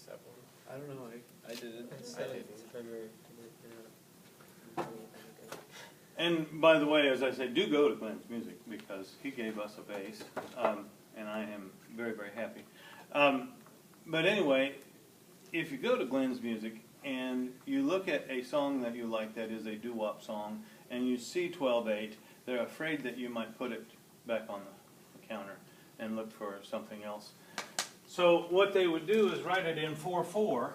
set one? I don't know, I did it. I didn't. And by the way, as I said, do go to Glenn's Music because he gave us a bass, and I am very, very happy. But anyway, if you go to Glenn's Music and you look at a song that you like that is a doo-wop song, and you see 12/8, they're afraid that you might put it back on the counter and look for something else. So what they would do is write it in 4/4,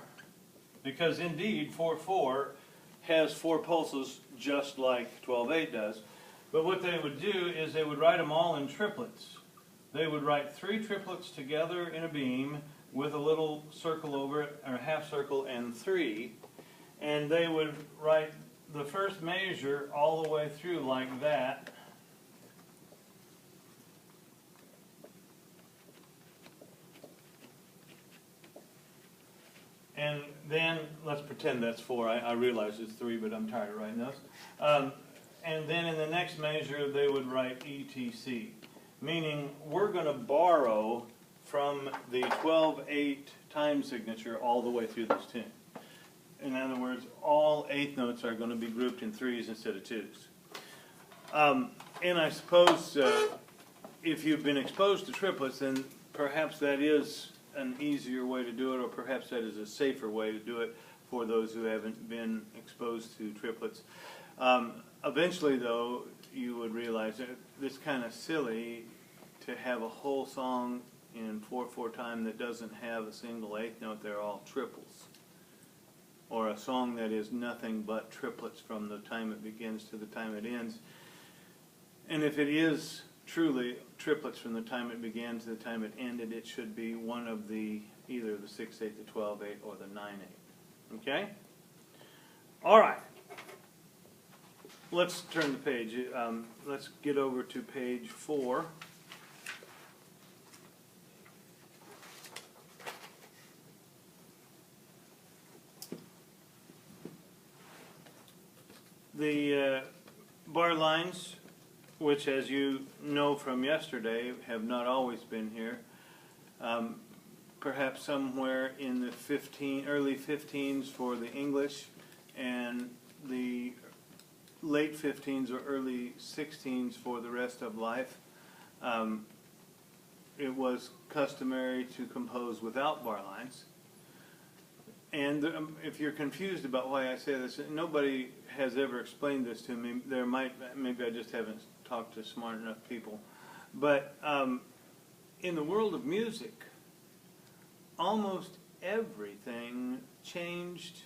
because indeed 4/4 has 4 pulses just like 12/8 does. But what they would do is they would write them all in triplets. They would write 3 triplets together in a beam with a little circle over it, or a half circle, and 3. And they would write the first measure all the way through like that. And then, let's pretend that's 4. I realize it's 3, but I'm tired of writing those. And then in the next measure, they would write ETC, meaning we're going to borrow from the 12/8 time signature all the way through this tune. In other words, all 8th notes are going to be grouped in 3s instead of 2s. And I suppose if you've been exposed to triplets, then perhaps that is an easier way to do it, or perhaps that is a safer way to do it for those who haven't been exposed to triplets. Eventually, though, you would realize that it's kind of silly to have a whole song in 4/4 time that doesn't have a single 8th note. They're all triples. Or a song that is nothing but triplets from the time it begins to the time it ends. And if it is truly triplets from the time it began to the time it ended, it should be one of the, either the 6/8, the 12/8, or the 9/8. Okay? All right. Let's turn the page. Let's get over to page 4. The bar lines, which as you know from yesterday have not always been here, perhaps somewhere in the early 15s for the English and the late 15s or early 16s for the rest of life. It was customary to compose without bar lines. And if you're confused about why I say this, nobody has ever explained this to me. Maybe I just haven't talked to smart enough people. But in the world of music, almost everything changed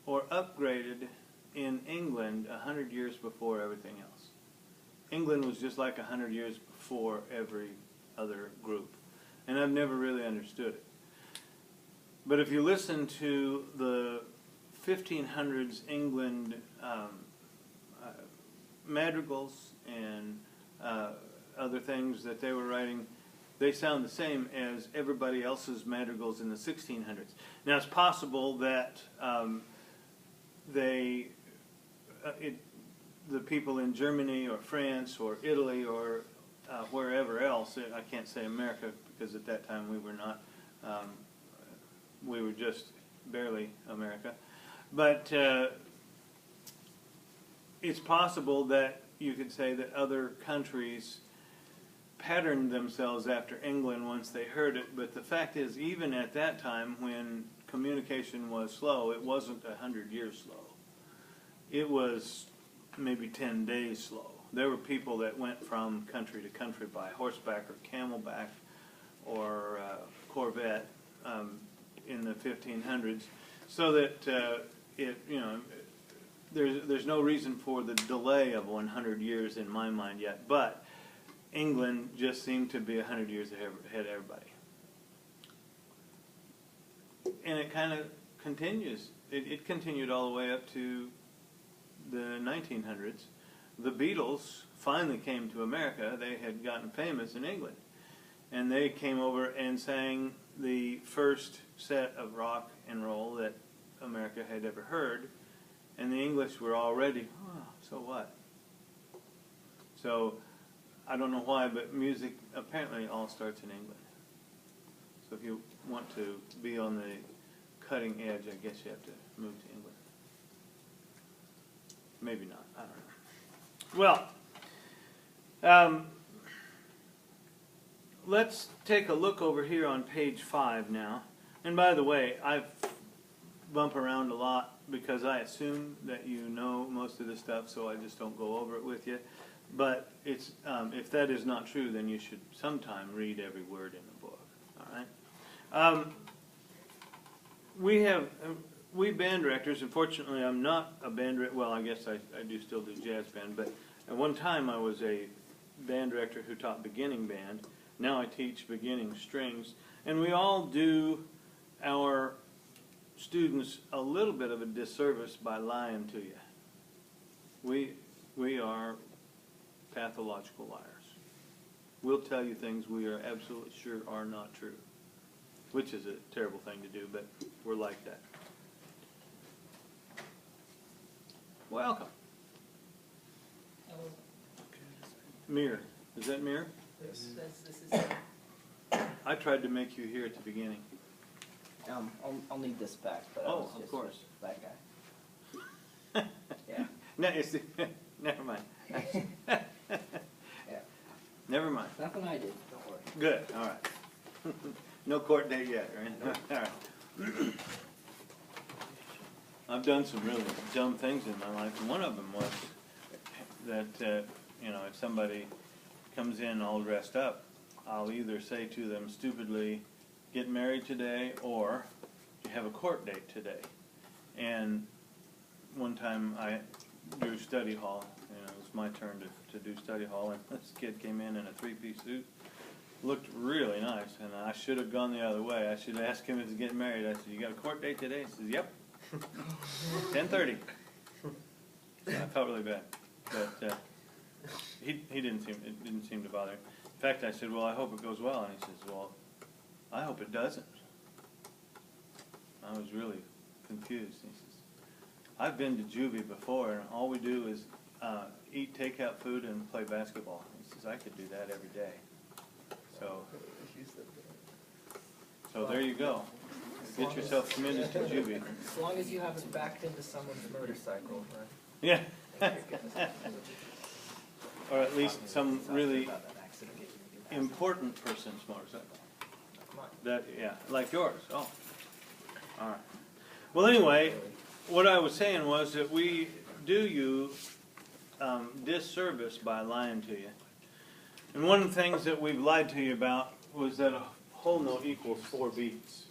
or upgraded in England 100 years before everything else. England was just like 100 years before every other group. And I've never really understood it. But if you listen to the 1500s England madrigals and other things that they were writing, they sound the same as everybody else's madrigals in the 1600s. Now it's possible that the people in Germany or France or Italy or wherever else, I can't say America because at that time we were not, we were just barely America, but it's possible that you could say that other countries patterned themselves after England once they heard it, but the fact is, even at that time when communication was slow, it wasn't 100 years slow. It was maybe 10 days slow. There were people that went from country to country by horseback or camelback or Corvette in the 1500s, so that there's no reason for the delay of 100 years in my mind yet, but England just seemed to be 100 years ahead of everybody. And it kind of continues. It continued all the way up to the 1900s. The Beatles finally came to America. They had gotten famous in England. And they came over and sang the first set of rock and roll that America had ever heard. And the English were already, oh, so what? So, I don't know why, but music apparently all starts in England. So if you want to be on the cutting edge, I guess you have to move to English. Maybe not, I don't know. Well, let's take a look over here on page 5 now. And by the way, I bump around a lot because I assume that you know most of this stuff, so I just don't go over it with you. But it's, if that is not true, then you should sometime read every word in the book. All right. We band directors, unfortunately I'm not a band director, well I guess I do still do jazz band, but at one time I was a band director who taught beginning band. Now I teach beginning strings, and we all do our students a little bit of a disservice by lying to you. We are pathological liars. We'll tell you things we are absolutely sure are not true, which is a terrible thing to do, but we're like that. Welcome. Mir. Is that Mir? This is I tried to make you here at the beginning. I'll need this back, but Oh, I was of just course. that guy. Yeah. No, it's, never mind. Yeah. Never mind. Nothing I did, don't worry. Good, all right. No court date yet, right? All right. I've done some really dumb things in my life, and one of them was that, you know, if somebody comes in all dressed up, I'll either say to them stupidly, get married today, or you have a court date today. And one time I do study hall, you know, it was my turn to do study hall, and this kid came in a three-piece suit, looked really nice, and I should have gone the other way. I should have asked him if he's getting married. I said, you got a court date today? He says, yep. 10:30. I felt really bad, but it didn't seem to bother him. In fact, I said, well, I hope it goes well, and he says, well, I hope it doesn't. I was really confused. He says, I've been to juvie before, and all we do is eat takeout food and play basketball. He says, I could do that every day. So there you go. Get yourself committed to juvie. As long as you haven't backed into someone's motorcycle, Yeah. thank your goodness. Or at least some really important person's motorcycle. That, yeah, like yours. Oh, all right. Well, anyway, what I was saying was that we do you disservice by lying to you. And one of the things that we've lied to you about was that a whole note equals 4 beats.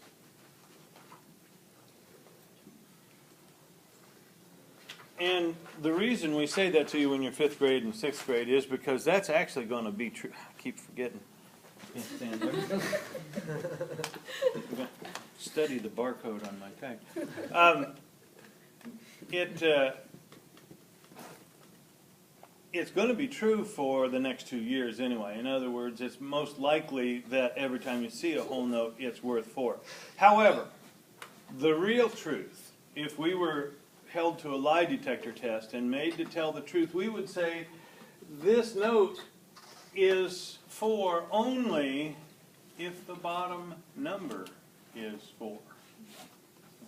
And the reason we say that to you when you're 5th grade and 6th grade is because that's actually going to be true. I keep forgetting. Can't stand there. Study the barcode on my tag. It's going to be true for the next 2 years anyway. In other words, it's most likely that every time you see a whole note, it's worth 4. However, the real truth, if we were held to a lie detector test and made to tell the truth, we would say this note is 4 only if the bottom number is 4.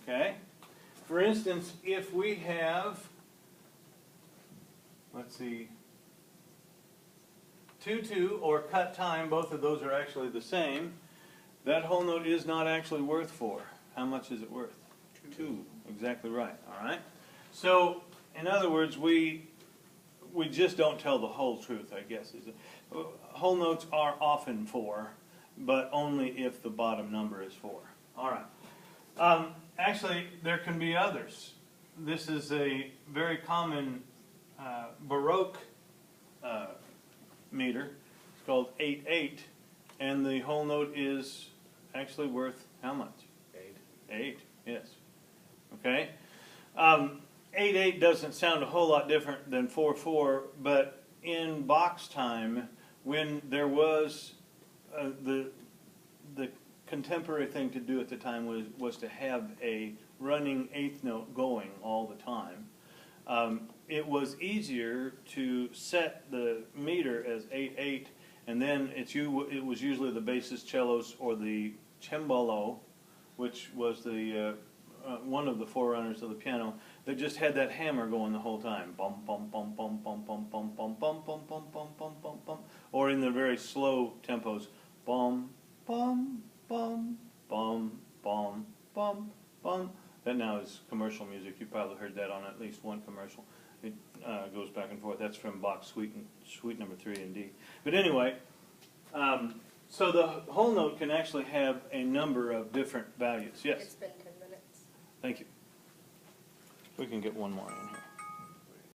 Okay? For instance, if we have, let's see, 2-2 or cut time, both of those are actually the same, that whole note is not actually worth 4. How much is it worth? 2. Exactly right. All right? So, in other words, we just don't tell the whole truth, I guess. Whole notes are often 4, but only if the bottom number is 4. All right. Actually, there can be others. This is a very common Baroque meter. It's called 8/8, and the whole note is actually worth how much? 8. 8, yes. Okay? 8/8 doesn't sound a whole lot different than 4/4, but in Bach's time, when there was the contemporary thing to do at the time was to have a running 8th note going all the time. It was easier to set the meter as 8/8, and then it was usually the basses, cellos, or the cembalo, which was the one of the forerunners of the piano that just had that hammer going the whole time. Bum, bum, bum, bum, bum, bum, bum, bum, bum, bum, bum, bum, bum, bum, bum. Or in the very slow tempos. Bum, bum, bum, bum, bum, bum, bum. That now is commercial music. You probably heard that on at least one commercial. It goes back and forth. That's from Bach's Suite number 3 in D. But anyway, so the whole note can actually have a number of different values. Yes? It's been 10 minutes. Thank you. We can get one more in here.